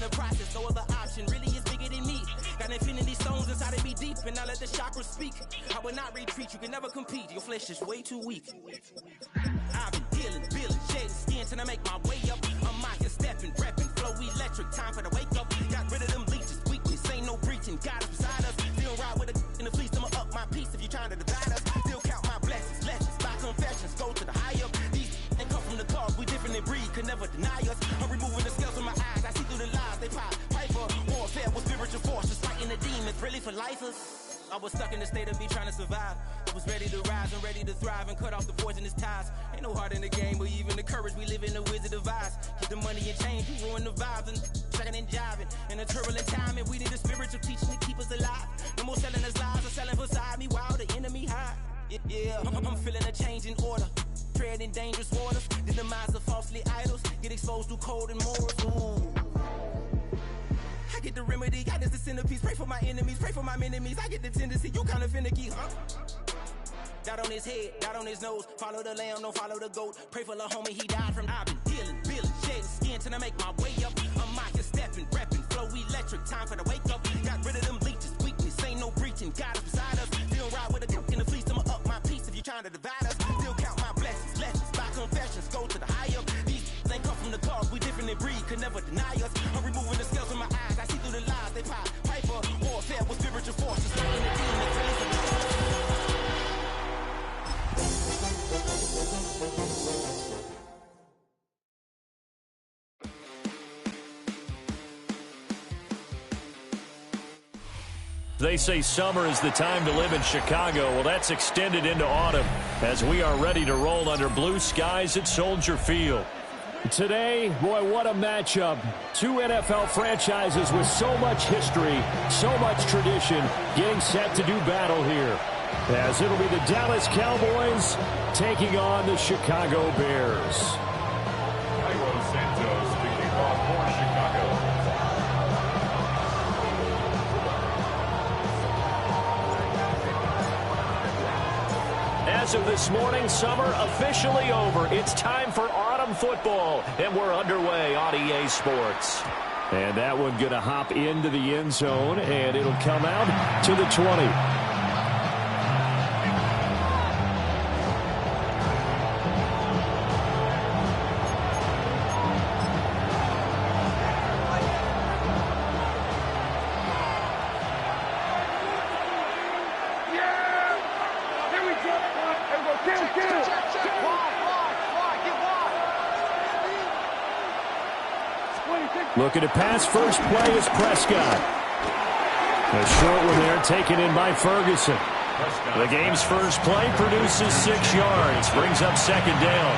the process, no other option really is bigger than me. Got infinity stones inside of me deep, and I let the chakras speak. I will not retreat, you can never compete. Your flesh is way too weak. I've been dealing, shedding skin till I make my way up. I'm mocking, stepping, repping, flow electric. Time for the wake up. Got rid of them leeches, weakness, ain't no breaching. God is beside us. Still ride with a in the fleece, I'ma up my piece if you trying to divide us. Still count my blessings, lessons, by confessions, go to the high up. These they come from the cause, we different in breed, could never deny us. I'm removing the scales from my eyes, I see through the lies, they pop. Piper, warfare with spiritual forces, fighting the demons, really for lifers. I was stuck in the state of me trying to survive. I was ready to rise and ready to thrive and cut off the poisonous ties. Ain't no heart in the game, but even the courage we live in the wizard of Oz. Get the money and change, we ruin the vibes and checking and jiving. In a turbulent time, and we need a spiritual teaching to keep us alive. No more selling us lies or selling beside me while the enemy hide. Yeah, I'm feeling a change in order. Treading dangerous waters, the demise of falsely idols. Get exposed through code and morals. Ooh. I get the remedy, God is the centerpiece. Pray for my enemies, pray for my enemies. I get the tendency, you kinda finicky, huh? Dot on his head, dot on his nose. Follow the lamb, don't follow the goat. Pray for the homie, he died from. I've been dealing, shedding skin till I make my way up. I'm mocking, stepping, repping, flow electric. Time for the wake up. Got rid of them leeches, weakness, ain't no breaching. God is beside us. Still ride with a cook in the fleece, I'ma up my piece if you trying to divide us. Still count my blessings, lessons, by confessions, go to the high up. These ain't come from the cause, we different in breed, could never deny us. I'm removing the scales from my eyes, I see through the lies, they pop. Piper, warfare with spiritual forces, fighting the demons, really for They say summer is the time to live in Chicago. Well, that's extended into autumn as we are ready to roll under blue skies at Soldier Field. Today, boy, what a matchup. Two NFL franchises with so much history, so much tradition, getting set to do battle here. As it'll be the Dallas Cowboys taking on the Chicago Bears. As of this morning, summer officially over. It's time for autumn football, and we're underway on EA Sports. And that one going to hop into the end zone, and it'll come out to the 20. Looking to pass, first play is Prescott. A short one there, taken in by Ferguson. The game's first play produces 6 yards, brings up second down.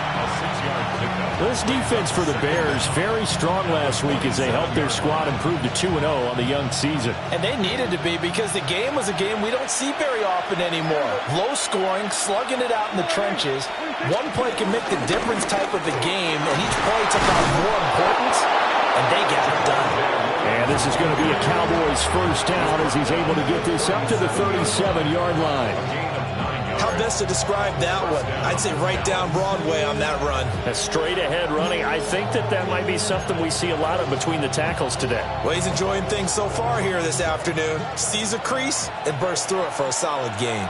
This defense for the Bears, very strong last week as they helped their squad improve to 2-0 on the young season. And they needed to be because the game was a game we don't see very often anymore. Low scoring, slugging it out in the trenches. One play can make the difference type of the game, and each play took on more importance. And they got it done. And this is going to be a Cowboys first down as he's able to get this up to the 37-yard line. How best to describe that one? I'd say right down Broadway on that run. A straight-ahead running. I think that might be something we see a lot of between the tackles today. Well, he's enjoying things so far here this afternoon. Sees a crease and bursts through it for a solid gain.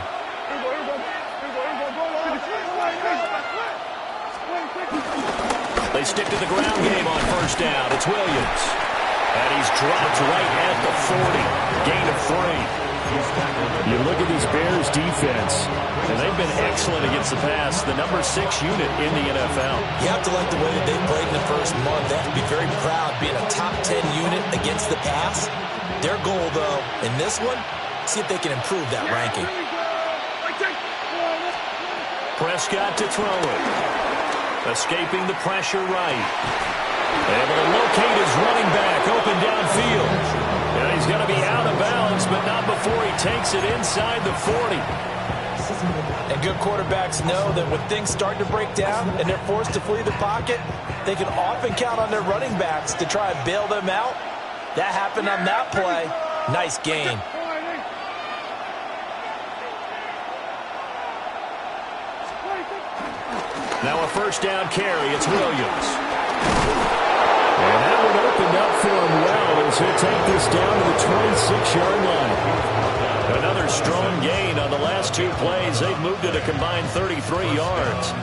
They stick to the ground game on first down. It's Williams. And he's dropped right at the 40. Gain of 3. You look at this Bears defense, and they've been excellent against the pass. The number 6 unit in the NFL. You have to like the way that they played in the first month. They have to be very proud being a top 10 unit against the pass. Their goal, though, in this one, see if they can improve that ranking. Prescott to throw it. Escaping the pressure right. Able to locate his running back open downfield. And he's going to be out of bounds, but not before he takes it inside the 40. And good quarterbacks know that when things start to break down and they're forced to flee the pocket, they can often count on their running backs to try and bail them out. That happened on that play. Nice gain. Now a first down carry. It's Williams. And that one opened up for him well. take this down to the 26-yard line. Another strong gain on the last two plays. They've moved it a combined 33 yards.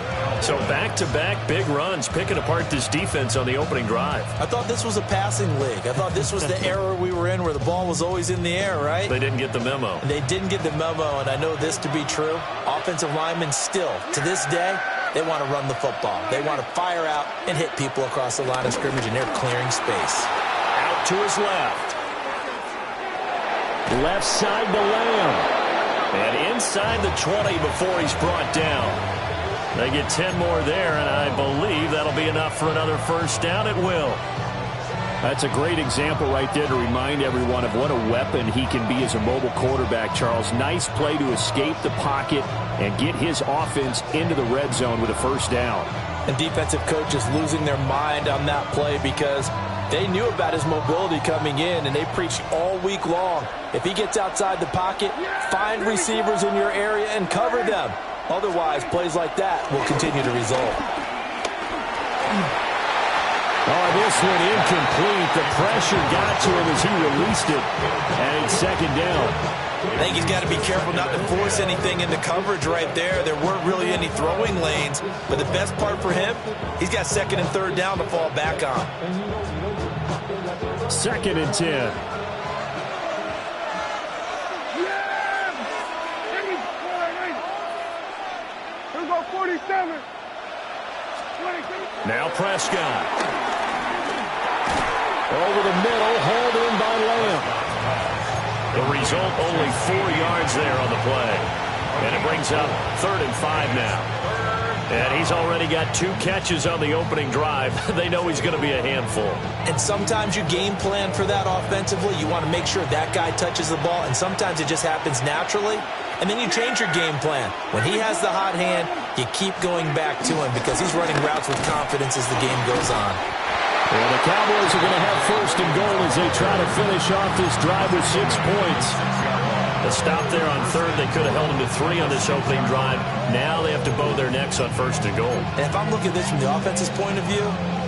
So back-to-back big runs, picking apart this defense on the opening drive. I thought this was a passing league. I thought this was the era we were in where the ball was always in the air, right? They didn't get the memo. They didn't get the memo, and I know this to be true. Offensive linemen still, to this day, they want to run the football. They want to fire out and hit people across the line of scrimmage, and they're clearing space. Out to his left. Left side to Lamb. And inside the 20 before he's brought down. They get 10 more there, and I believe that'll be enough for another first down. It will. That's a great example right there to remind everyone of what a weapon he can be as a mobile quarterback, Charles. Nice play to escape the pocket and get his offense into the red zone with a first down. And defensive coaches losing their mind on that play because they knew about his mobility coming in, and they preached all week long. If he gets outside the pocket, find receivers in your area and cover them. Otherwise, plays like that will continue to result. Oh, this one incomplete. The pressure got to him as he released it. And it's second down. I think he's got to be careful not to force anything into coverage right there. There weren't really any throwing lanes. But the best part for him, he's got second and third down to fall back on. Second and 10. Now Prescott. Over the middle, hauled in by Lamb. The result, only 4 yards there on the play. And it brings up 3rd and 5 now. And he's already got 2 catches on the opening drive. They know he's going to be a handful. And sometimes you game plan for that offensively. You want to make sure that guy touches the ball, and sometimes it just happens naturally. And then you change your game plan. When he has the hot hand, you keep going back to him because he's running routes with confidence as the game goes on. Well, the Cowboys are going to have first and goal as they try to finish off this drive with 6 points. The stop there on 3rd, they could have held him to 3 on this opening drive. Now they have to bow their necks on 1st and goal. And if I'm looking at this from the offense's point of view,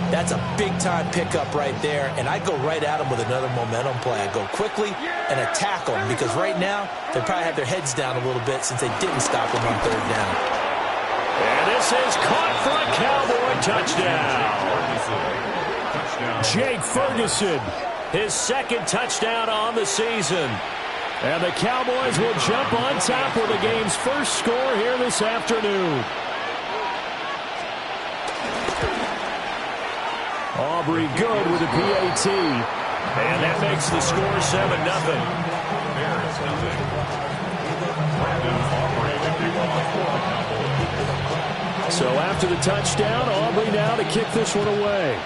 that's a big-time pickup right there, and I go right at him with another momentum play. I go quickly and attack them because right now they probably have their heads down a little bit since they didn't stop him on 3rd down. And this is caught for a Cowboy touchdown. Jake Ferguson, his 2nd touchdown on the season. And the Cowboys will jump on top with the game's first score here this afternoon. Aubrey good with a PAT. And that makes the score 7-0. So after the touchdown, Aubrey now to kick this one away.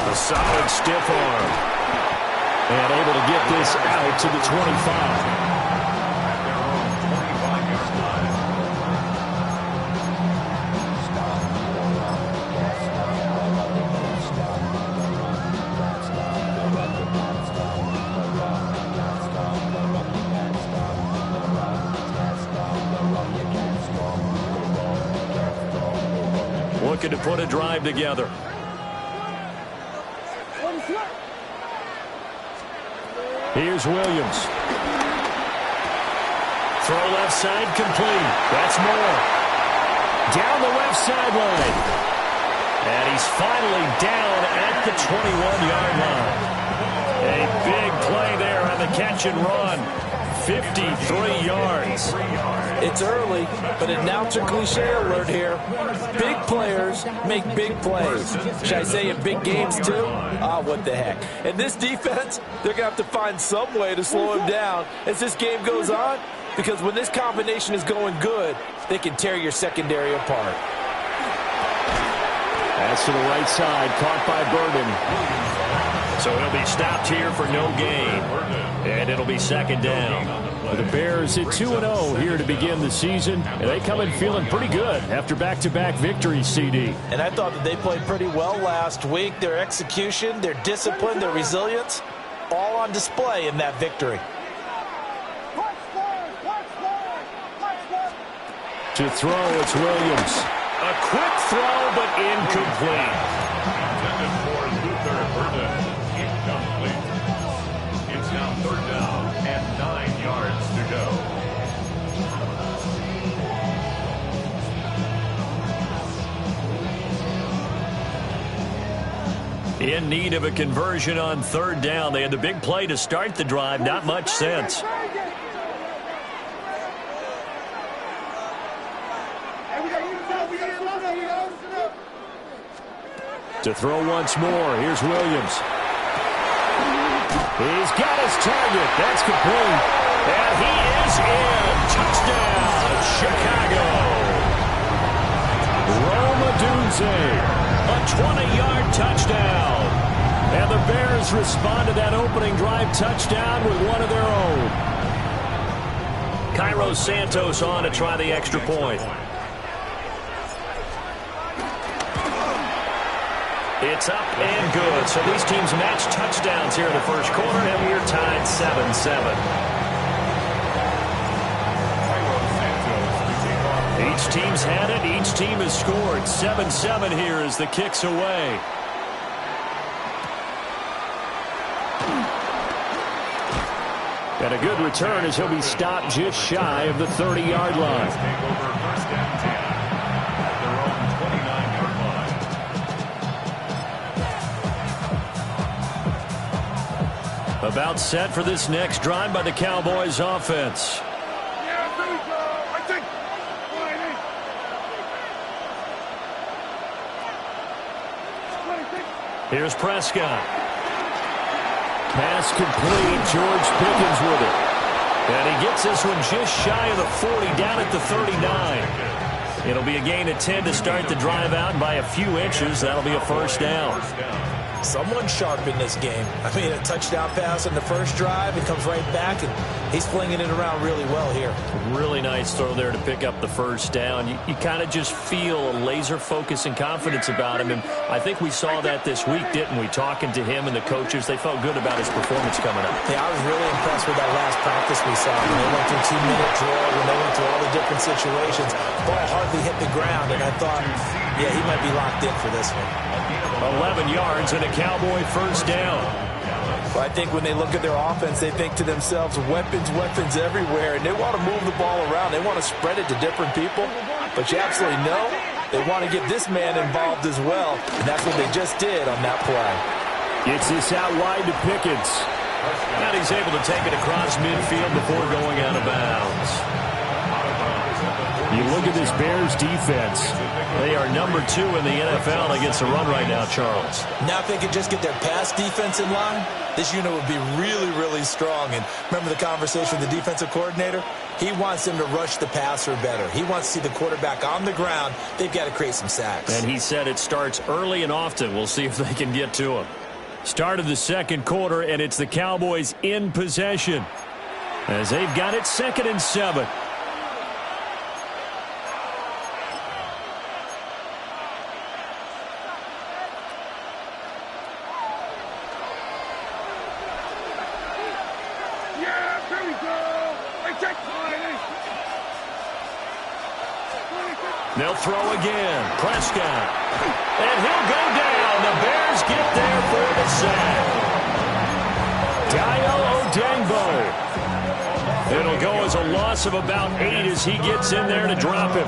A solid stiff arm. And able to get this out to the 25. Looking to put a drive together. Here's Williams. Throw left side complete. That's Moore. Down the left sideline. And he's finally down at the 21-yard line. A big play there on the catch and run. 53 yards. It's early, but announcer cliche alert here. Big players make big plays. Should I say in big games too? Ah, what the heck. And this defense, they're going to have to find some way to slow him down as this game goes on, because when this combination is going good, they can tear your secondary apart. That's to the right side, caught by Bergen. So he'll be stopped here for no gain. And it'll be 2nd down. The Bears hit 2-0 here to begin the season, and they come in feeling pretty good after back-to-back victories, CD. And I thought that they played pretty well last week. Their execution, their discipline, their resilience, all on display in that victory. To throw, it's Williams. A quick throw, but incomplete. Intended for Luther Burden. Incomplete. It's now 3rd down and 9 yards to go. In need of a conversion on 3rd down. They had the big play to start the drive. Not much sense. To throw once more. Here's Williams. He's got his target. That's complete. And he is in. Touchdown, Chicago. Rome Odunze. A 20-yard touchdown. And the Bears respond to that opening drive touchdown with one of their own. Cairo Santos on to try the extra point. It's up and good. So these teams match touchdowns here in the first quarter, and we're tied 7-7. Each team's had it. Each team has scored. 7-7 here as the kick's away. And a good return as he'll be stopped just shy of the 30-yard line. About set for this next drive by the Cowboys offense. Here's Prescott. Pass complete. George Pickens with it. And he gets this one just shy of the 40, down at the 39. It'll be a gain of 10 to start the drive out, and by a few inches, that'll be a first down. Someone sharp in this game. I mean, a touchdown pass in the first drive. It comes right back, and he's flinging it around really well here. Really nice throw there to pick up the first down. You kind of just feel a laser focus and confidence about him, and I think we saw that this week, didn't we? Talking to him and the coaches, they felt good about his performance coming up. Yeah, I was really impressed with that last practice we saw. When they went through 2-minute drill, when they went through all the different situations, ball hardly hit the ground, and I thought, yeah, he might be locked in for this one. 11 yards and a Cowboy first down. Well, I think when they look at their offense, they think to themselves, weapons, weapons everywhere, and they want to move the ball around. They want to spread it to different people, but you absolutely know they want to get this man involved as well, and that's what they just did on that play. Gets this out wide to Pickens. And he's able to take it across midfield before going out of bounds. You look at this Bears defense. They are number 2 in the NFL against the run right now, Charles. Now if they could just get their pass defense in line, this unit would be really, really strong. And remember the conversation with the defensive coordinator? He wants them to rush the passer better. He wants to see the quarterback on the ground. They've got to create some sacks. And he said it starts early and often. We'll see if they can get to him. Start of the second quarter, and it's the Cowboys in possession as they've got it 2nd and 7. They'll throw again. Prescott. And he'll go down. The Bears get there for the sack. Dayo Odengbo. It'll go as a loss of about 8 as he gets in there to drop him.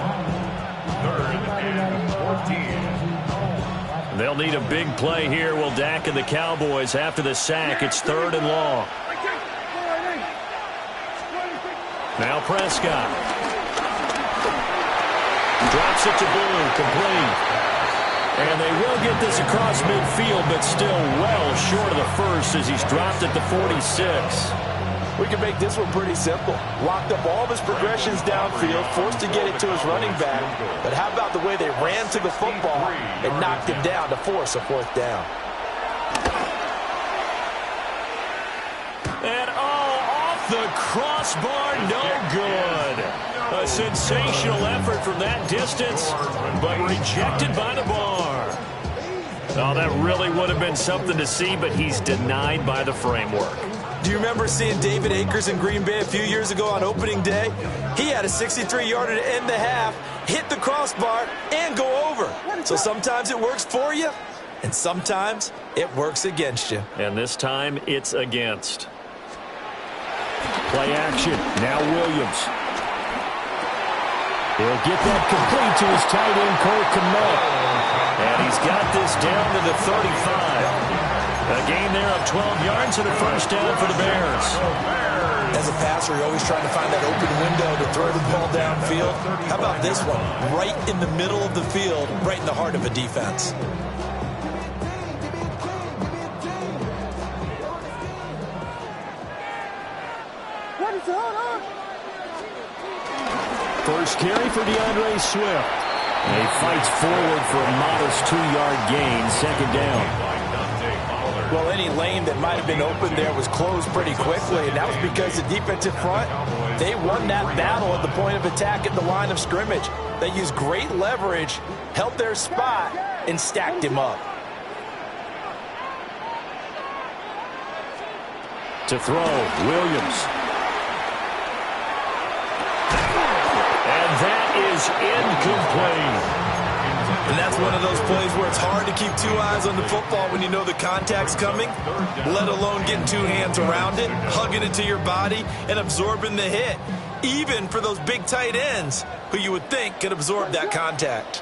3rd and 14. They'll need a big play here. Will Dak and the Cowboys after the sack. It's 3rd and long. Now Prescott. Drops it to Blue, complete. And they will get this across midfield, but still well short of the first as he's dropped at the 46. We can make this one pretty simple. Locked up all of his progressions downfield, forced to get it to his running back. But how about the way they ran to the football and knocked him down to force a 4th down? And off the crossbar, no good. A sensational effort from that distance, but rejected by the bar. Oh, that really would have been something to see, but he's denied by the framework. Do you remember seeing David Akers in Green Bay a few years ago on opening day? He had a 63-yarder to end the half. hit the crossbar, and go over. So sometimes it works for you, and sometimes it works against you. And this time, it's against. Play action. Now Williams. He'll get that complete to his tight end, Cole Kmet. And he's got this down to the 35. A gain there of 12 yards and a first down for the Bears. As a passer, you're always trying to find that open window to throw the ball downfield. How about this one? Right in the middle of the field, right in the heart of a defense. First carry for DeAndre Swift. And he fights forward for a modest 2-yard gain, second down. Well, any lane that might have been open there was closed pretty quickly, and that was because the defensive front, they won that battle at the point of attack at the line of scrimmage. They used great leverage, held their spot, and stacked him up. To throw, Williams. And that is incomplete. And that's one of those plays where it's hard to keep two eyes on the football when you know the contact's coming, let alone getting two hands around it, hugging it to your body, and absorbing the hit, even for those big tight ends who you would think could absorb that contact.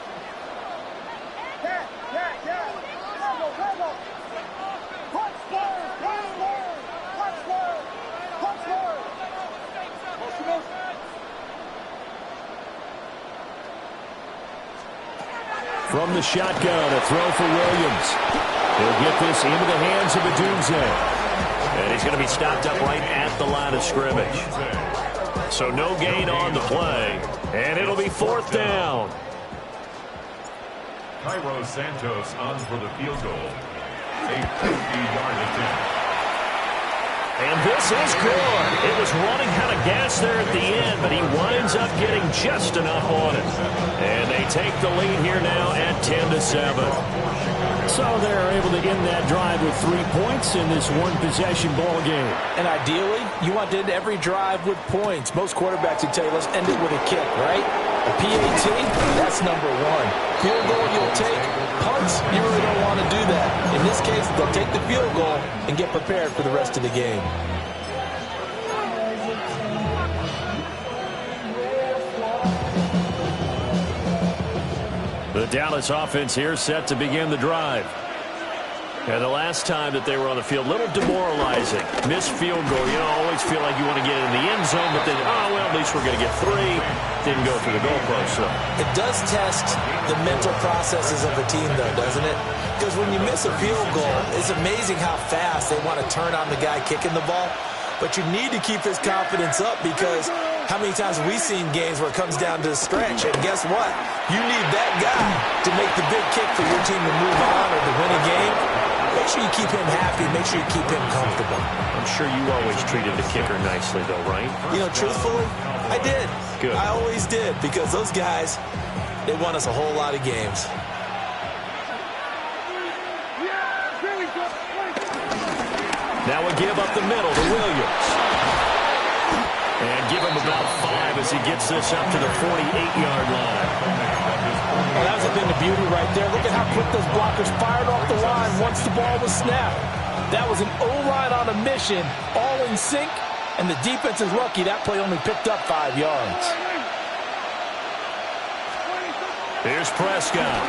From the shotgun, a throw for Williams. He'll get this into the hands of Adunze. And he's going to be stopped up right at the line of scrimmage. So no gain on the play. And it'll be fourth down. Cairo Santos on for the field goal. A 50-yard attempt. And this is good. It was running kind of gas there at the end, but he winds up getting just enough on it. And they take the lead here now at 10-7. So they're able to end that drive with 3 points in this one-possession ball game. And ideally, you want to end every drive with points. Most quarterbacks would tell you, let's end it with a kick, right? A PAT, that's number one. Field goal you'll take. Punts, you really don't want to do that. In this case, they'll take the field goal and get prepared for the rest of the game. The Dallas offense here set to begin the drive. And the last time that they were on the field, a little demoralizing. Missed field goal. You know, always feel like you want to get in the end zone, but then, oh, well, at least we're going to get 3. Didn't go through the goalpost, so. It does test the mental processes of a team, though, doesn't it? Because when you miss a field goal, it's amazing how fast they want to turn on the guy kicking the ball. But you need to keep his confidence up because how many times have we seen games where it comes down to a stretch? And guess what? You need that guy to make the big kick for your team to move on or to win a game. Make sure you keep him happy. Make sure you keep him comfortable. I'm sure you always treated the kicker nicely, though, right? You know, truthfully, I did. Good. I always did because those guys, they won us a whole lot of games. Now we give up the middle to Williams. And give him about 5 as he gets this up to the 48-yard line. Well, that was a thing of beauty right there. Look at how quick those blockers fired off the line once the ball was snapped. That was an O-line on a mission, all in sync, and the defense is lucky that play only picked up 5 yards. Here's Prescott.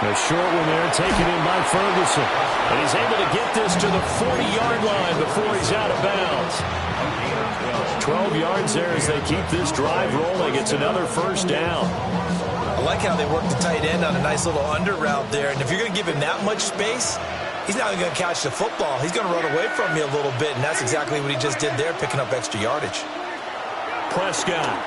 A short one there taken in by Ferguson. And he's able to get this to the 40-yard line before he's out of bounds. 12 yards there as they keep this drive rolling. It's another first down. I like how they work the tight end on a nice little under route there. And if you're going to give him that much space, he's not even going to catch the football. He's going to run away from you a little bit, and that's exactly what he just did there, picking up extra yardage. Prescott.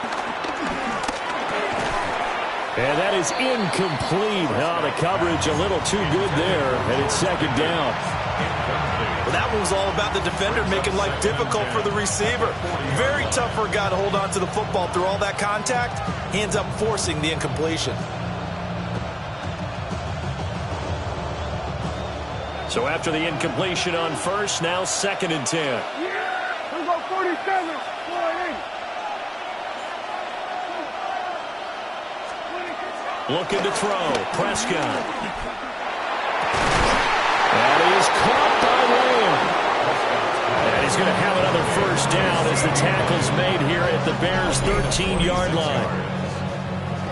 And that is incomplete. Oh, the coverage a little too good there, and it's second down. Well, that one was all about the defender making life difficult for the receiver. Very tough for a guy to hold on to the football through all that contact. He ends up forcing the incompletion. So after the incompletion on first, now 2nd and 10. Yeah, we go 47. Looking to throw. Prescott. And he is caught by Lamb. And he's going to have another first down as the tackle's made here at the Bears' 13-yard line.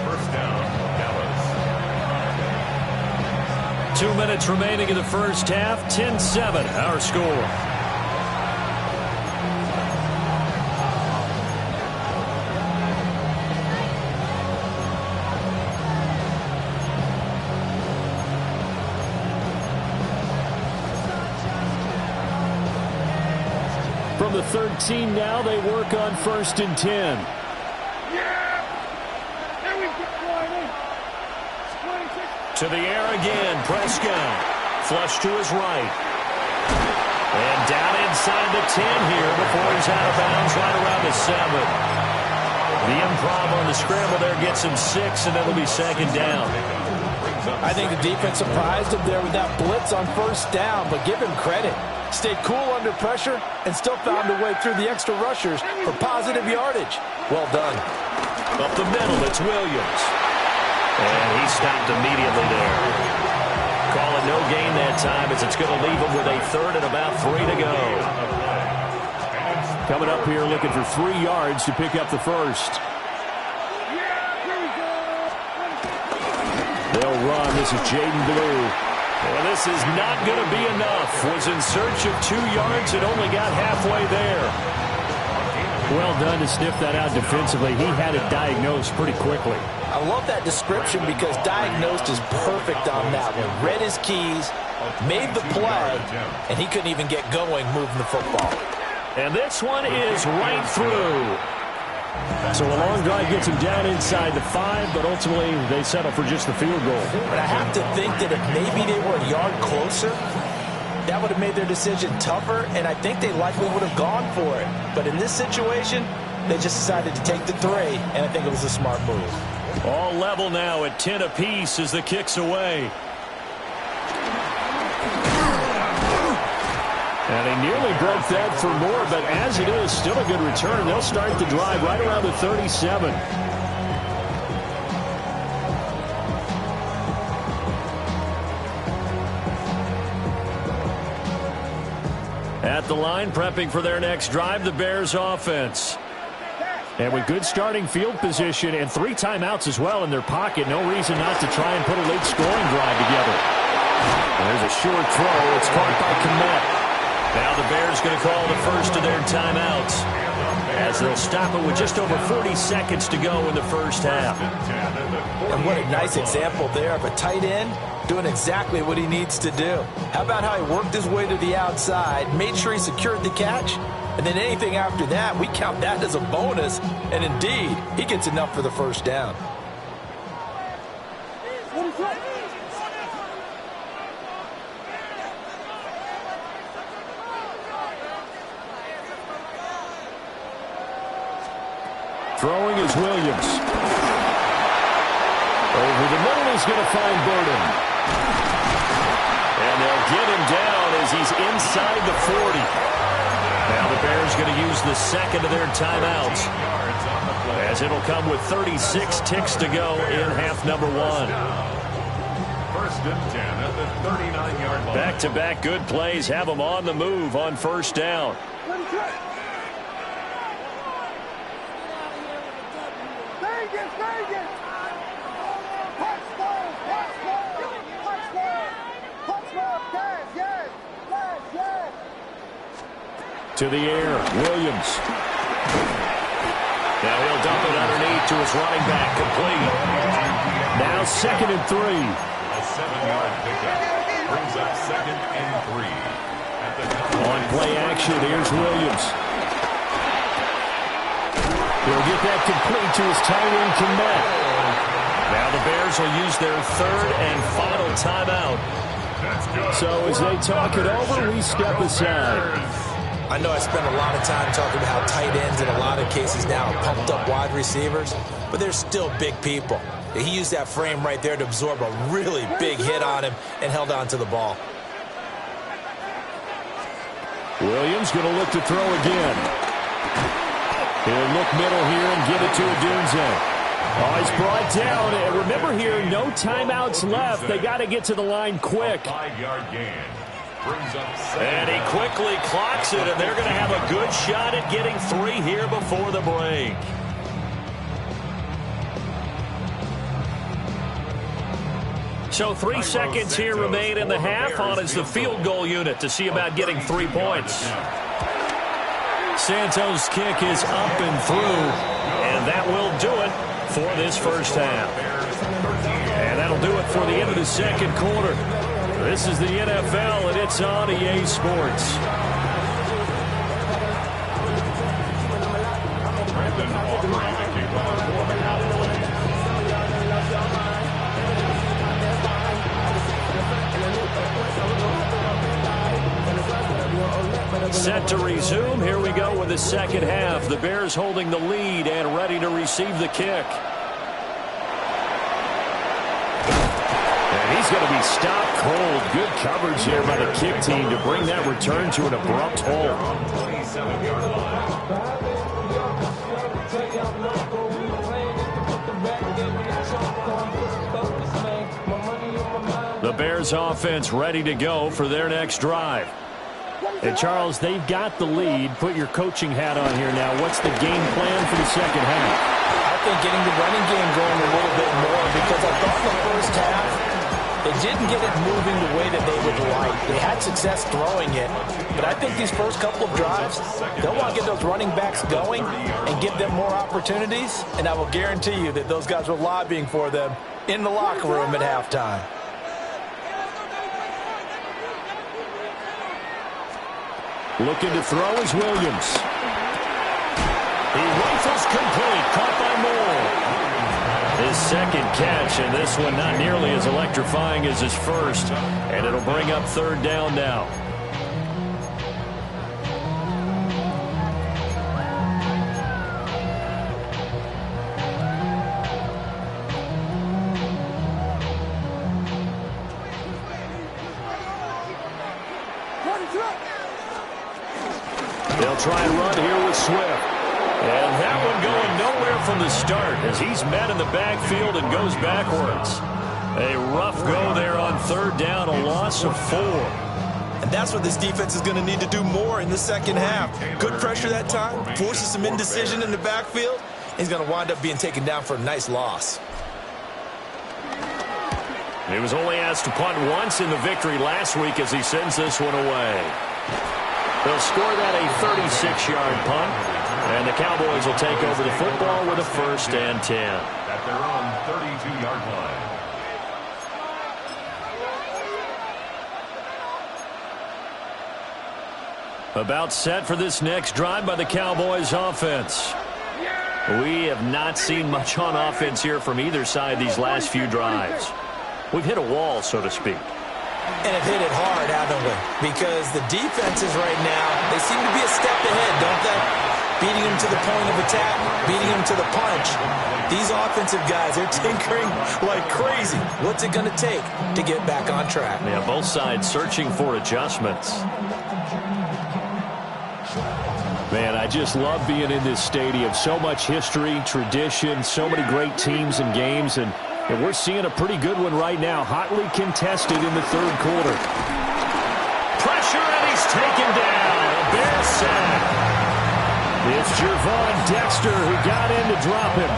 First down, Dallas. 2 minutes remaining in the first half. 10-7, our score. From the 13 now, they work on 1st and 10. To the air again, Prescott. Flush to his right. And down inside the 10 here before he's out of bounds right around the 7. The improv on the scramble there gets him 6, and it'll be 2nd down. I think the defense surprised him there with that blitz on 1st down, but give him credit. Stayed cool under pressure and still found a way through the extra rushers for positive yardage. Well done. Up the middle, it's Williams. And he stopped immediately there. Call it no gain that time as it's going to leave him with a 3rd and about 3 to go. Coming up here looking for 3 yards to pick up the first. They'll run. This is Jaden Blue. Well, this is not going to be enough. Was in search of 2 yards and only got halfway there. Well done to sniff that out defensively. He had it diagnosed pretty quickly. I love that description because diagnosed is perfect on that one. Read his keys, made the play, and he couldn't even get going moving the football. And this one is right through. So a long drive gets him down inside the 5, but ultimately they settle for just the field goal. But I have to think that if maybe they were a yard closer, that would have made their decision tougher, and I think they likely would have gone for it. But in this situation, they just decided to take the 3, and I think it was a smart move. All level now at 10 apiece as the kick's away. And they nearly broke that for more, but as it is, still a good return. They'll start the drive right around the 37. At the line, prepping for their next drive, the Bears offense. And with good starting field position and 3 timeouts as well in their pocket, no reason not to try and put a late scoring drive together. There's a short throw. It's caught by Kmet. Now the Bears going to call the first of their timeouts as they'll stop it with just over 40 seconds to go in the first half. And what a nice example there of a tight end doing exactly what he needs to do. How about how he worked his way to the outside, made sure he secured the catch, and then anything after that, we count that as a bonus, and indeed, he gets enough for the first down. Throwing is Williams. Over the middle is going to find Burden. And they'll get him down as he's inside the 40. Now the Bears going to use the second of their timeouts as it'll come with 36 ticks to go in half number 1. 1st and 10 at the 39-yard line. Back-to-back good plays have them on the move on 1st down. To the air, Williams. Now he'll dump it underneath to his running back, complete. Now 2nd and 3. A 7-yard pickup brings up 2nd and 3. At the On play action, here's Williams. He'll get that complete to his tight end, Kmet. Now the Bears will use their 3rd and final timeout. So as they talk it over, we step aside. I know I spent a lot of time talking about how tight ends in a lot of cases now are pumped up wide receivers, but they're still big people. He used that frame right there to absorb a really big hit on him and held on to the ball. Williams going to look to throw again. He'll look middle here and give it to Odunze. Oh, he's brought down. And remember here, no timeouts left. They got to get to the line quick. 5-yard gain. Brings up And he quickly clocks it, and they're going to have a good shot at getting 3 here before the break. So 3 seconds here remain in the half on as the field goal unit to see about getting 3 points. Santos' kick is up and through, and that will do it for this first half. And that'll do it for the end of the second quarter. This is the NFL, and it's on EA Sports. Set to resume. Here we go with the second half. The Bears holding the lead and ready to receive the kick. And he's going to be stopped cold. Good coverage here by the kick team to bring that return to an abrupt halt. The Bears offense ready to go for their next drive. And, Charles, they've got the lead. Put your coaching hat on here now. What's the game plan for the second half? I think getting the running game going a little bit more, because I thought in the first half they didn't get it moving the way that they would like. They had success throwing it, but I think these first couple of drives, they'll want to get those running backs going and give them more opportunities, and I will guarantee you that those guys were lobbying for them in the locker room at halftime. Looking to throw is Williams. He rifles complete, caught by Moore. His second catch, and this one not nearly as electrifying as his first. And it'll bring up third down now. They'll try and run here with Swift. And that one going nowhere from the start as he's met in the backfield and goes backwards. A rough go there on third down, a loss of 4. And that's what this defense is going to need to do more in the second half. Good pressure that time, forces some indecision in the backfield. He's going to wind up being taken down for a nice loss. He was only asked to punt once in the victory last week as he sends this one away. They'll score that a 36-yard punt, and the Cowboys will take over the football with a 1st and 10. At their own 32-yard line. About set for this next drive by the Cowboys offense. We have not seen much on offense here from either side these last few drives. We've hit a wall, so to speak. And have hit it hard, haven't we? Because the defenses right now, they seem to be a step ahead, don't they? Beating them to the point of attack, beating them to the punch. These offensive guys, they're tinkering like crazy. What's it going to take to get back on track? Yeah, both sides searching for adjustments. Man, I just love being in this stadium. So much history, tradition, so many great teams and games, and we're seeing a pretty good one right now, hotly contested in the third quarter. Pressure, and he's taken down. A Bear sack. It's Gervon Dexter who got in to drop him.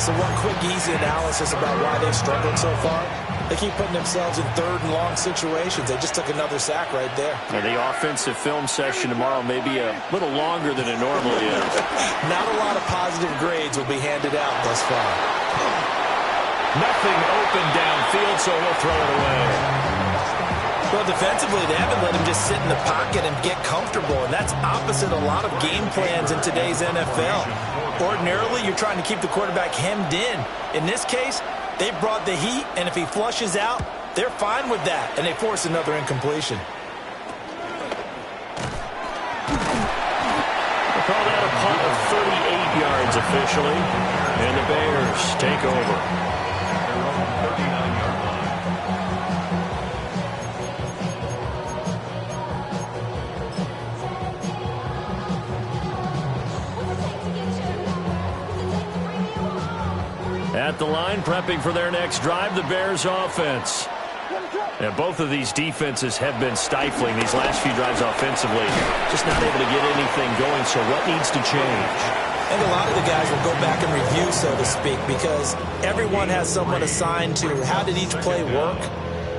So one quick, easy analysis about why they've struggled so far. They keep putting themselves in third and long situations. They just took another sack right there. And the offensive film session tomorrow may be a little longer than it normally is. Not a lot of positive grades will be handed out thus far. Nothing open downfield, so he'll throw it away. Well, defensively, they haven't let him just sit in the pocket and get comfortable, and that's opposite a lot of game plans in today's NFL. Ordinarily, you're trying to keep the quarterback hemmed in. In this case, they brought the heat, and if he flushes out, they're fine with that, and they force another incompletion. They call that a punt of 38 yards officially, and the Bears take over. at the line, prepping for their next drive, the Bears offense. And both of these defenses have been stifling these last few drives offensively. Just not able to get anything going, so what needs to change? I think a lot of the guys will go back and review, so to speak, because everyone has someone assigned to how did each play work.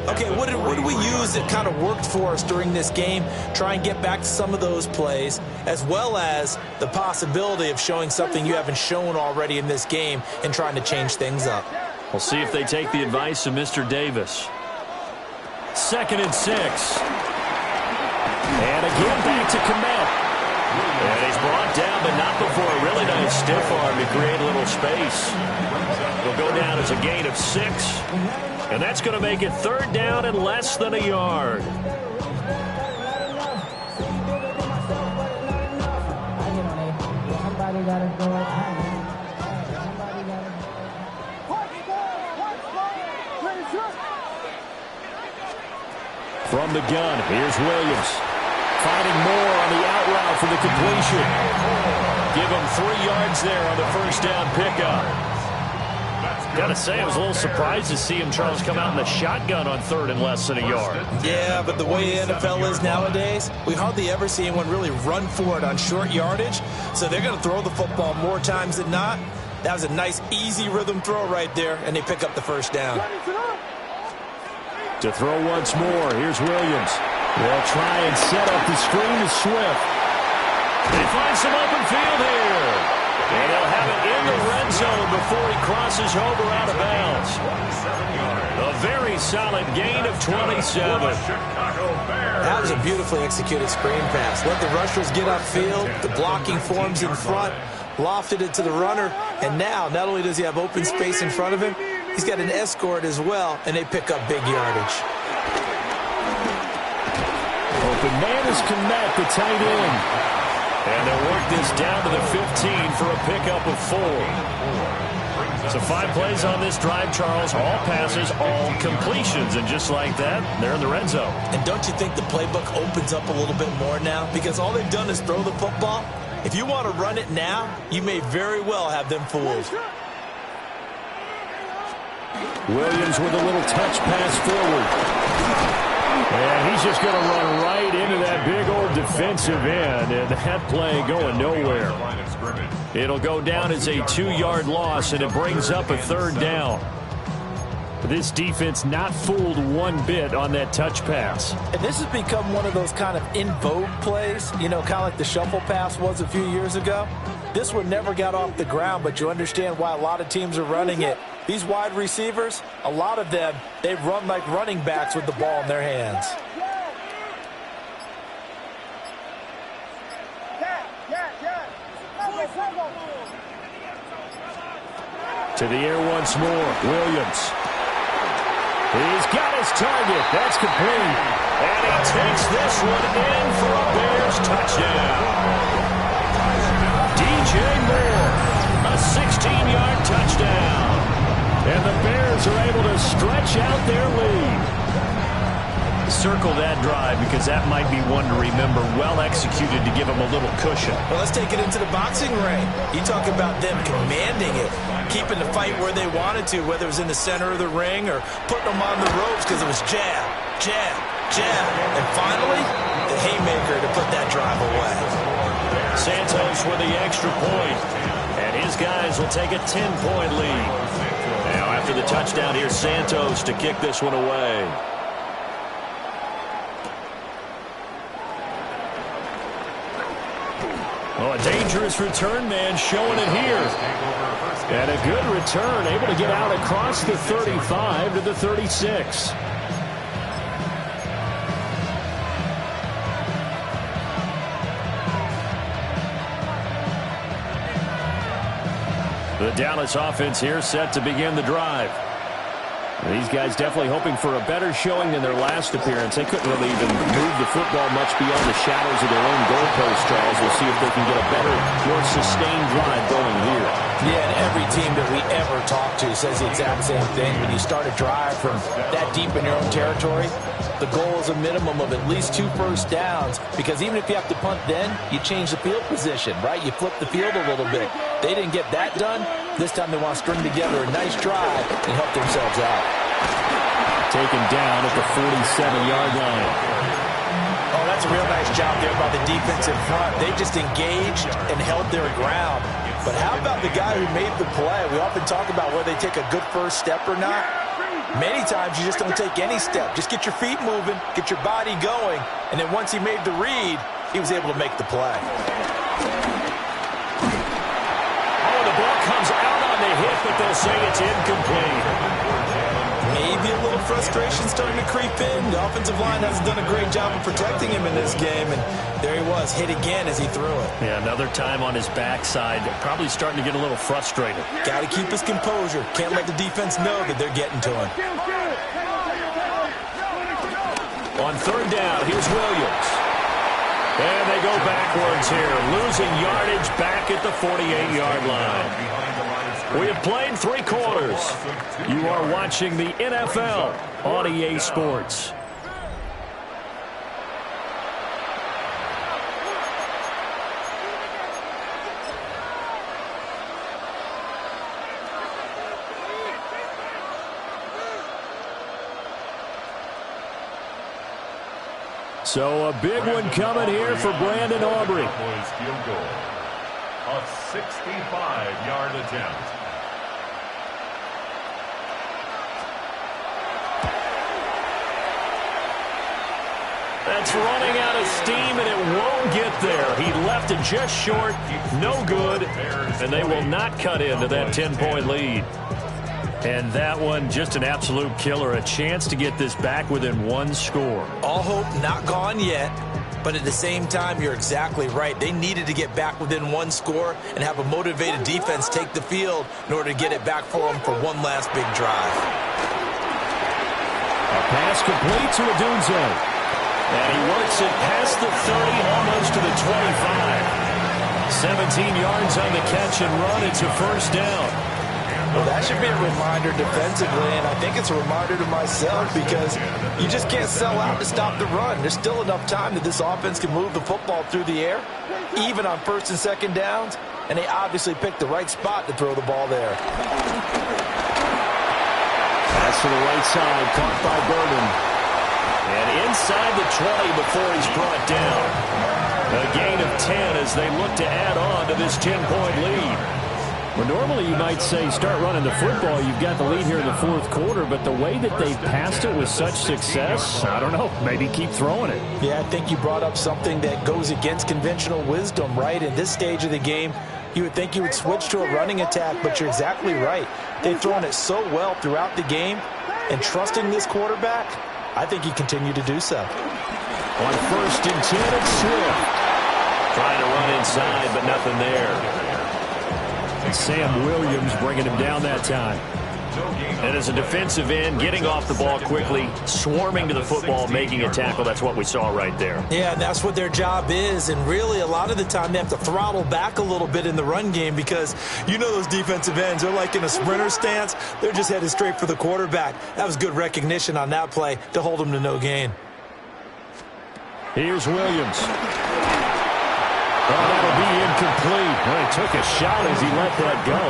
Okay, what did we use that kind of worked for us during this game? Try and get back to some of those plays, as well as the possibility of showing something you haven't shown already in this game and trying to change things up. We'll see if they take the advice of Mr. Davis. 2nd and 6. And again back to Kmet. And he's brought down, but not before a really nice stiff arm to create a little space. It'll go down as a gain of 6. And that's going to make it 3rd down and less than a yard. From the gun, here's Williams. Finding more on the out route for the completion. Give him 3 yards there on the first down pickup. Gotta say, I was a little surprised to see him, Charles, come out in the shotgun on 3rd and less than a yard. Yeah, but the way the NFL is nowadays, we hardly ever see anyone really run for it on short yardage. So they're going to throw the football more times than not. That was a nice, easy rhythm throw right there, and they pick up the first down. To throw once more, here's Williams. They'll try and set up the screen to Swift. They find some open field here. And they'll have it in the red zone before he crosses over out of bounds. A very solid gain of 27. That was a beautifully executed screen pass. Let the rushers get upfield. The blocking forms in front. Lofted it to the runner. And now, not only does he have open space in front of him, he's got an escort as well, and they pick up big yardage. Open man is Kmet, the tight end. And they'll work this down to the 15 for a pickup of 4. So 5 plays on this drive, Charles. All passes, all completions. And just like that, they're in the red zone. And don't you think the playbook opens up a little bit more now? Because all they've done is throw the football. If you want to run it now, you may very well have them fooled. Williams with a little touch pass forward. And he's just going to run right into that big old defensive end. And that play going nowhere. It'll go down as a 2-yard loss, and it brings up a 3rd down. This defense not fooled one bit on that touch pass. And this has become one of those kind of in vogue plays, you know, kind of like the shuffle pass was a few years ago. This one never got off the ground, but you understand why a lot of teams are running it. These wide receivers, a lot of them, they run like running backs with the ball in their hands. To the air once more, Williams. He's got his target. That's complete. And he takes this one in for a Bears touchdown. DJ Moore, a 16-yard touchdown. And the Bears are able to stretch out their lead. Circle that drive because that might be one to remember. Well executed to give them a little cushion. Well, let's take it into the boxing ring. You talk about them commanding it, keeping the fight where they wanted to, whether it was in the center of the ring or putting them on the ropes because it was jab, jab, jab. And finally, the haymaker to put that drive away. Santos with the extra point. And his guys will take a 10-point lead. Now after the touchdown, here's Santos to kick this one away. Oh, a dangerous return man showing it here. And a good return, able to get out across the 35 to the 36. The Dallas offense here set to begin the drive. These guys definitely hoping for a better showing than their last appearance. They couldn't really even move the football much beyond the shadows of their own goalpost, Charles. We'll see if they can get a better, more sustained drive going here. Yeah, and every team that we ever talk to says the exact same thing. When you start a drive from that deep in your own territory, the goal is a minimum of at least 2 first downs, because even if you have to punt then, you change the field position, right? You flip the field a little bit. They didn't get that done. This time they want to string together a nice drive and help themselves out. Taken down at the 47-yard line. Oh, that's a real nice job there by the defense in front. They just engaged and held their ground. But how about the guy who made the play? We often talk about whether they take a good first step or not. Many times you just don't take any step. Just get your feet moving, get your body going, and then once he made the read, he was able to make the play. Oh, the ball comes out on the hit, but they'll say it's incomplete. Maybe a little frustration starting to creep in. The offensive line hasn't done a great job of protecting him in this game, and there he was, hit again as he threw it. Yeah, another time on his backside, probably starting to get a little frustrated. Got to keep his composure. Can't let the defense know that they're getting to him. On third down, here's Williams. And they go backwards here, losing yardage back at the 48-yard line. We have played 3 quarters. You are watching the NFL on EA Sports. So a big one coming here for Brandon Aubrey. Cowboys field goal. A 65-yard attempt. That's running out of steam, and it won't get there. He left it just short, no good, and they will not cut into that 10-point lead. And that one, just an absolute killer, a chance to get this back within 1 score. All hope not gone yet, but at the same time, you're exactly right. They needed to get back within 1 score and have a motivated defense take the field in order to get it back for them for one last big drive. A pass complete to Odunze. And he works it past the 30, almost to the 25. 17 yards on the catch and run. It's a first down. Well, that should be a reminder defensively, and I think it's a reminder to myself because you just can't sell out to stop the run. There's still enough time that this offense can move the football through the air, even on first and second downs, and they obviously picked the right spot to throw the ball there. Pass to the right side, caught by Burden. And inside the 20 before he's brought down. A gain of 10 as they look to add on to this 10-point lead. Well, normally you might say start running the football. You've got the lead here in the 4th quarter, but the way that they passed it with such success, I don't know, maybe keep throwing it. Yeah, I think you brought up something that goes against conventional wisdom, right? In this stage of the game, you would think you would switch to a running attack, but you're exactly right. They've thrown it so well throughout the game, and trusting this quarterback, I think he continued to do so. On first and 10, it's Swift. Trying to run inside, but nothing there. And Sam Williams bringing him down that time. And as a defensive end, getting off the ball quickly, swarming to the football, making a tackle, that's what we saw right there. Yeah, and that's what their job is. And really, a lot of the time, they have to throttle back a little bit in the run game because you know those defensive ends, they're like in a sprinter stance. They're just headed straight for the quarterback. That was good recognition on that play to hold him to no gain. Here's Williams. Oh, that'll be incomplete. Well, he took a shot as he let that go.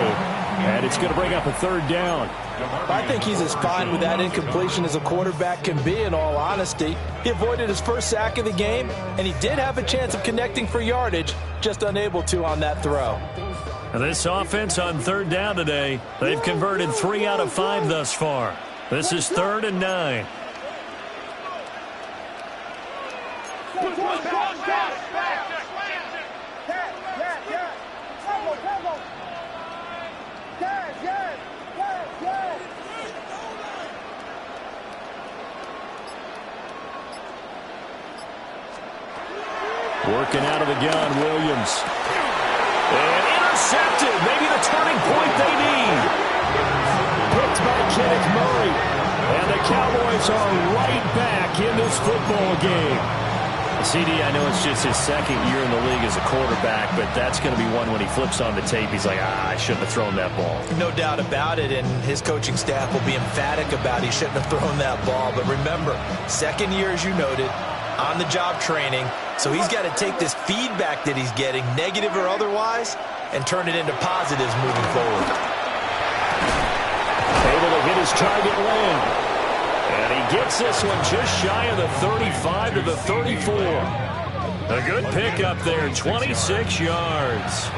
And it's going to bring up a 3rd down. I think he's as fine with that incompletion as a quarterback can be, in all honesty. He avoided his first sack of the game, and he did have a chance of connecting for yardage, just unable to on that throw. And this offense on 3rd down today, they've converted 3 out of 5 thus far. This is 3rd and 9. Working out of the gun, Williams. And intercepted. Maybe the turning point they need. Picked by Kenneth Murray. And the Cowboys are right back in this football game. CD, I know it's just his 2nd year in the league as a quarterback, but that's going to be one when he flips on the tape. He's like, I shouldn't have thrown that ball. No doubt about it, and his coaching staff will be emphatic about he shouldn't have thrown that ball. But remember, 2nd year, as you noted, on-the-job training, so he's got to take this feedback that he's getting, negative or otherwise, and turn it into positives moving forward. his target land. And he gets this one just shy of the 35 to the 34. A good pickup there, 26 yards.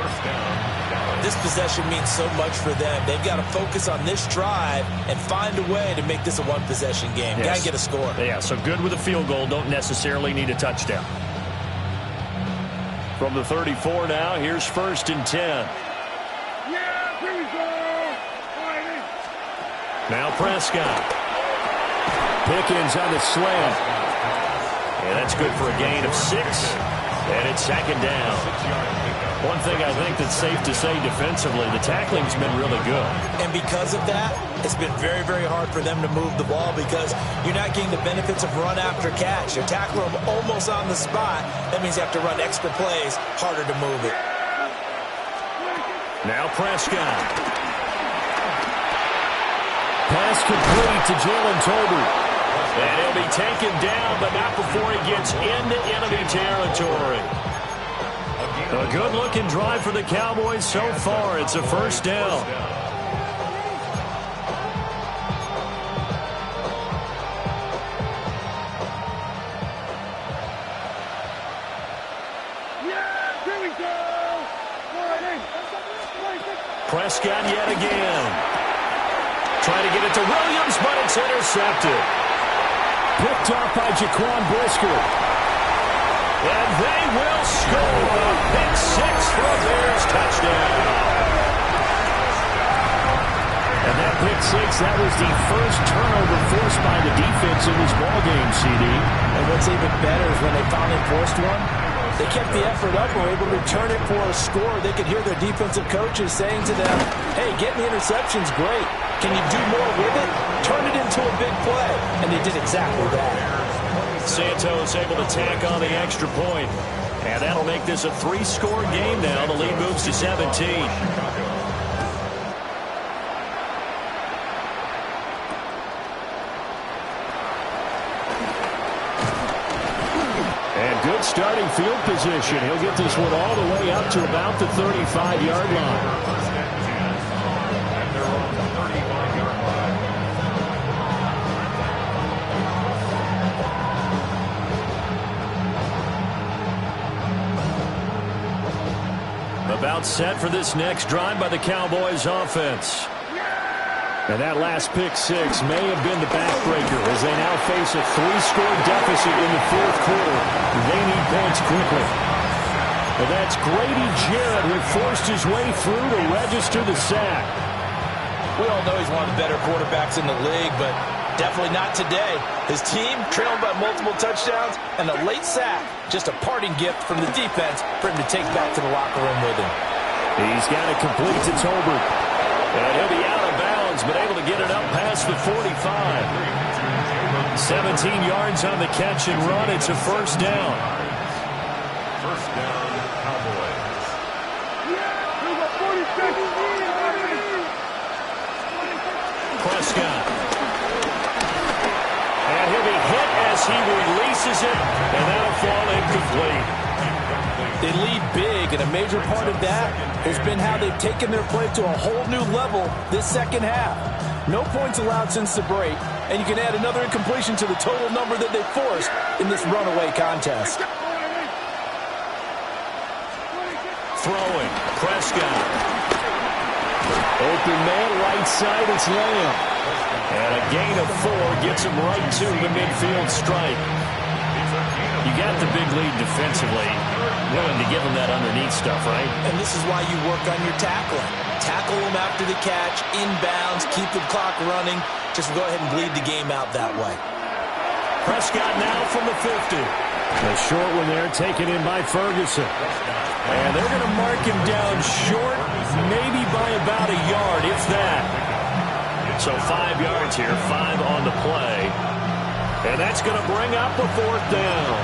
This possession means so much for them. They've got to focus on this drive and find a way to make this a one-possession game. Yes. Got to get a score. Yeah, so good with a field goal. Don't necessarily need a touchdown. From the 34 now, here's 1st and 10. Now Prescott. Pickens on the slant. And that's good for a gain of 6. And it's 2nd down. One thing I think that's safe to say defensively, the tackling's been really good. And because of that, it's been very, very hard for them to move the ball because you're not getting the benefits of run after catch. You tackle them almost on the spot. That means you have to run extra plays, harder to move it. Now Prescott. Pass complete to Jalen Tolbert. And he'll be taken down, but not before he gets into enemy territory. A good-looking drive for the Cowboys so far. It's a 1st down. Prescott yet again. Trying to get it to Williams, but it's intercepted. Picked off by Jaquan Brisker. And they will score a pick 6 for a Bears touchdown. And that pick 6, that was the first turnover forced by the defense in this ballgame, CD. And what's even better is when they finally forced one, they kept the effort up and were able to return it for a score. They could hear their defensive coaches saying to them, hey, getting the interception's great. Can you do more with it? Turn it into a big play. And they did exactly that. Santos able to tack on the extra point. And that'll make this a 3-score game now. The lead moves to 17. And good starting field position. He'll get this one all the way up to about the 35-yard line. About set for this next drive by the Cowboys offense. And that last pick 6 may have been the backbreaker as they now face a 3-score deficit in the 4th quarter. They need points quickly. But that's Grady Jarrett who forced his way through to register the sack. We all know he's one of the better quarterbacks in the league, but definitely not today. His team trailed by multiple touchdowns and a late sack. Just a parting gift from the defense for him to take back to the locker room with him. He's got it complete to Tolbert. And he'll be out of bounds, but able to get it up past the 45. 17 yards on the catch and run. It's a 1st down. 1st down, Cowboys. Prescott. And he'll be hit as he releases it, and that'll fall incomplete. They lead big, and a major part of that has been how they've taken their play to a whole new level this 2nd half. No points allowed since the break, and you can add another incompletion to the total number that they forced in this runaway contest. Throwing, Prescott. Open man, right side, it's Lamb. And a gain of 4 gets him right to the midfield strike. You got the big lead defensively. Willing to give him that underneath stuff, right? And this is why you work on your tackling. Tackle them after the catch, inbounds, keep the clock running. Just go ahead and bleed the game out that way. Prescott now from the 50. A short one there taken in by Ferguson. And they're going to mark him down short, maybe by about a yard, if that. So 5 yards here, 5 on the play. And that's going to bring up a 4th down.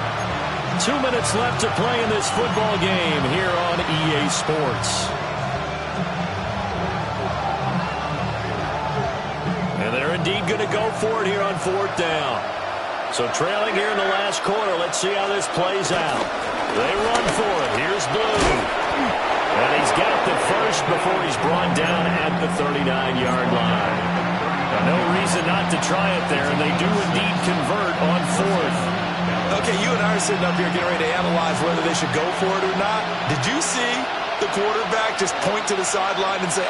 2 minutes left to play in this football game here on EA Sports. And they're indeed going to go for it here on 4th down. So trailing here in the last quarter, let's see how this plays out. They run for it. Here's Blue. And he's got the first before he's brought down at the 39-yard line. No reason not to try it there, and they do indeed convert on fourth. Okay, you and I are sitting up here getting ready to analyze whether they should go for it or not. Did you see the quarterback just point to the sideline and say,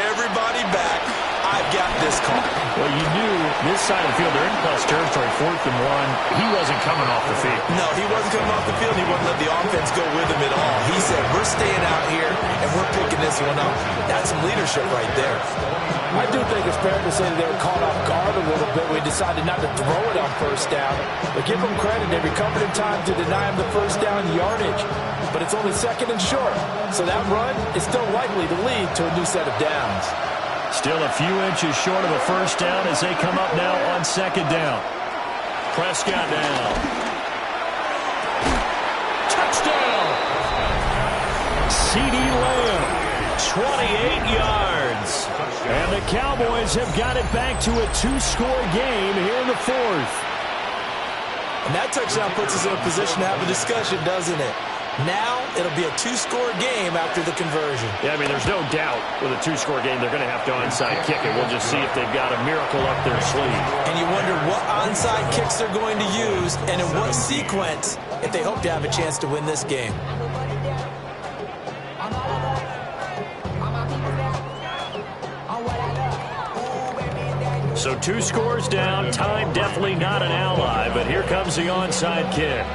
everybody back, I've got this call? Well, you knew this side of the field, they're in plus territory, 4th and 1. He wasn't coming off the field. No, he wasn't coming off the field. He wouldn't let the offense go with him at all. He said, we're staying out here, and we're picking this one up. That's some leadership right there. I do think it's fair to say that they were caught off guard a little bit. We decided not to throw it on first down. But give them credit. They recovered in time to deny him the first down yardage. But it's only 2nd and short. So that run is still likely to lead to a new set of downs. Still a few inches short of a first down as they come up now on 2nd down. Prescott now. Touchdown! CeeDee Lamb, 28 yards. And the Cowboys have got it back to a 2-score game here in the 4th. And that touchdown puts us in a position to have a discussion, doesn't it? Now it'll be a 2-score game after the conversion. Yeah, I mean, there's no doubt with a 2-score game they're going to have to onside kick it. We'll just see if they've got a miracle up their sleeve. And you wonder what onside kicks they're going to use and in what sequence if they hope to have a chance to win this game. So 2 scores down, time definitely not an ally, but here comes the onside kick.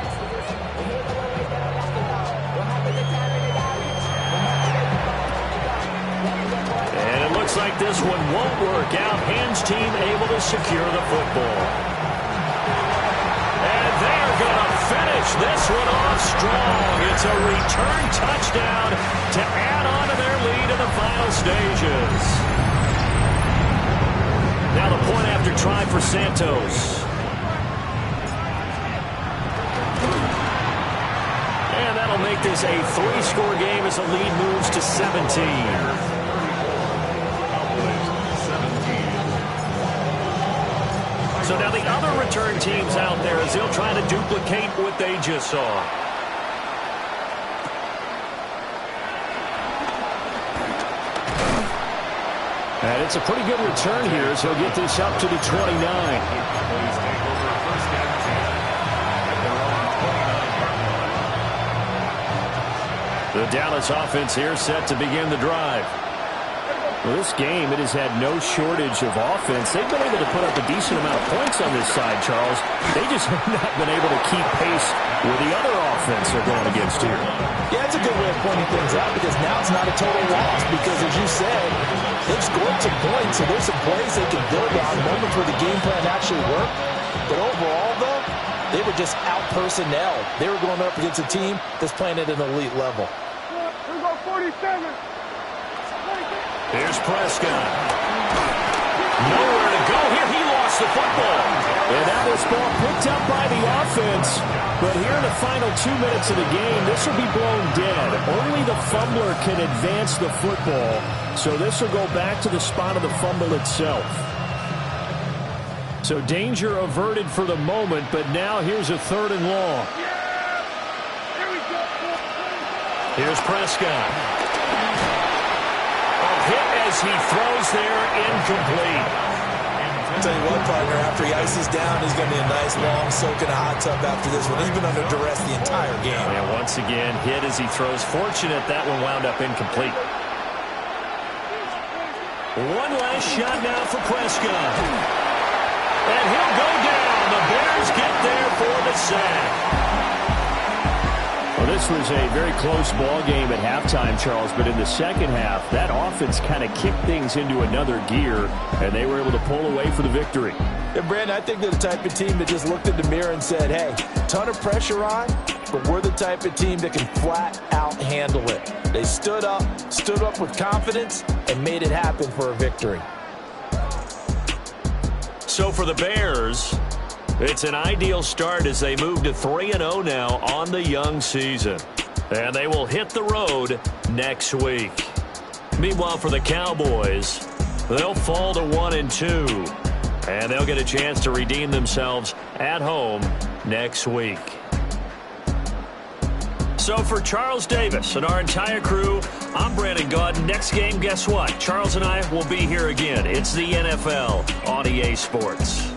And it looks like this one won't work out. Hands team able to secure the football. And they're going to finish this one off strong. It's a return touchdown to add on to their lead in the final stages. Now the point after try for Santos. And that'll make this a 3-score game as the lead moves to 17. So now the other return teams out there as they'll try to duplicate what they just saw. And it's a pretty good return here as he'll get this up to the 29. The Dallas offense here set to begin the drive. Well, this game, it has had no shortage of offense. They've been able to put up a decent amount of points on this side, Charles. They just have not been able to keep pace with the other offense they're going against here. Yeah, it's a good way of pointing things out because now it's not a total loss because, as you said, they've scored some points, so there's some plays they can build on, moments where the game plan actually worked. But overall, though, they were just out-personnel. They were going up against a team that's playing at an elite level. Here we go, 47. Here's Prescott. Nowhere to go here. He lost the football. And now this ball picked up by the offense. But here in the final 2 minutes of the game, this will be blown dead. Only the fumbler can advance the football. So this will go back to the spot of the fumble itself. So danger averted for the moment, but now here's a 3rd and long. Here's Prescott. Hit as he throws there, incomplete. I'll tell you what, partner, after he ices down, he's going to be a nice long soak in a hot tub after this one. He's been under duress the entire game. And once again, hit as he throws. Fortunate that one wound up incomplete. One last shot now for Prescott. And he'll go down. The Bears get there for the sack. Well, this was a very close ball game at halftime, Charles, but in the second half, that offense kind of kicked things into another gear, and they were able to pull away for the victory. And, Brandon, I think they're the type of team that just looked in the mirror and said, hey, ton of pressure on, but we're the type of team that can flat out handle it. They stood up with confidence, and made it happen for a victory. So for the Bears, it's an ideal start as they move to 3-0 now on the young season. And they will hit the road next week. Meanwhile, for the Cowboys, they'll fall to 1-2. And they'll get a chance to redeem themselves at home next week. So for Charles Davis and our entire crew, I'm Brandon Gaudin. Next game, guess what? Charles and I will be here again. It's the NFL on EA Sports.